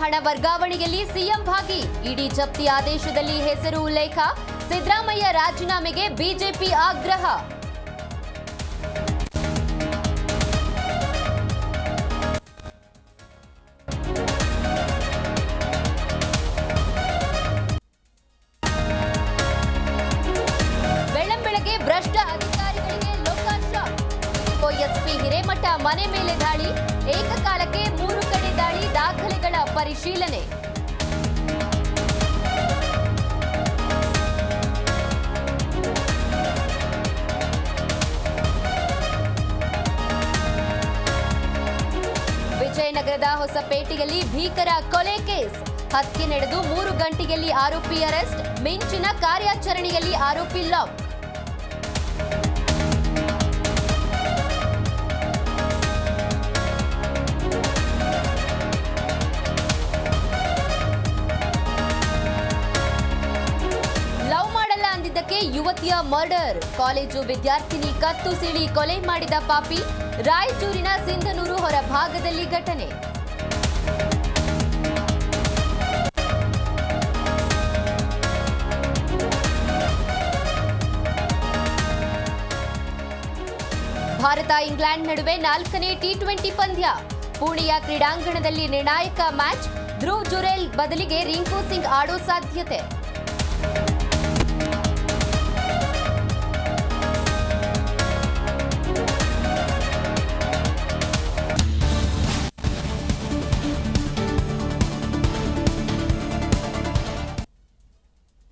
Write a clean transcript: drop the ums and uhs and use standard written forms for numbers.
ಹಣ ವರ್ಗಾವಣೆಯಲ್ಲಿ ಸಿಎಂ ಭಾಗಿ, ಇಡಿ ಜಪ್ತಿ ಆದೇಶದಲ್ಲಿ ಹೆಸರು ಉಲ್ಲೇಖ, ಸಿದ್ದರಾಮಯ್ಯ ರಾಜೀನಾಮೆಗೆ ಬಿಜೆಪಿ ಆಗ್ರಹ. ಬೆಳ್ಳಂಬೆಳಗ್ಗೆ ಭ್ರಷ್ಟ ಅಧಿಕಾರಿಗಳಿಗೆ ಲೋಕಾಲ್ ಶಾಕ್, ಎಸ್ಪಿ ಹಿರೇಮಠ ಮನೆ ಮೇಲೆ ದಾಳಿ, ಏಕಕಾಲಕ್ಕೆ 3 ಕಡೆ ದಾಳಿ, ದಾಖಲೆಗಳ ಪರಿಶೀಲನೆ. ವಿಜಯನಗರದ ಹೊಸಪೇಟೆಯಲ್ಲಿ ಭೀಕರ ಕೊಲೆ ಕೇಸ್, ಹತ್ಯೆ ನಡೆದು 3 ಗಂಟೆಯಲ್ಲಿ ಆರೋಪಿ ಅರೆಸ್ಟ್, ಮಿಂಚಿನ ಕಾರ್ಯಾಚರಣೆಯಲ್ಲಿ ಆರೋಪಿ ಲಾಕ್. ಲವ್ ಮಾಡಲ್ಲ ಅಂದಿದ್ದಕ್ಕೆ ಯುವತಿಯ ಮರ್ಡರ್, ಕಾಲೇಜು ವಿದ್ಯಾರ್ಥಿನಿ ಕತ್ತು ಸಿಳಿ ಕೊಲೆ ಮಾಡಿದ ಪಾಪಿ, ರಾಯಚೂರಿನ ಸಿಂಧನೂರು ಹೊರಭಾಗದಲ್ಲಿ ಘಟನೆ. ಭಾರತ ಇಂಗ್ಲೆಂಡ್ ನಡುವೆ 4ನೇ ಟಿ20 ಪಂದ್ಯ, ಪುಣೆಯ ಕ್ರೀಡಾಂಗಣದಲ್ಲಿ ನಿರ್ಣಾಯಕ ಮ್ಯಾಚ್, ಧ್ರುವ್ ಜುರೇಲ್ ಬದಲಿಗೆ ರಿಂಕು ಸಿಂಗ್ ಆಡೋ ಸಾಧ್ಯತೆ.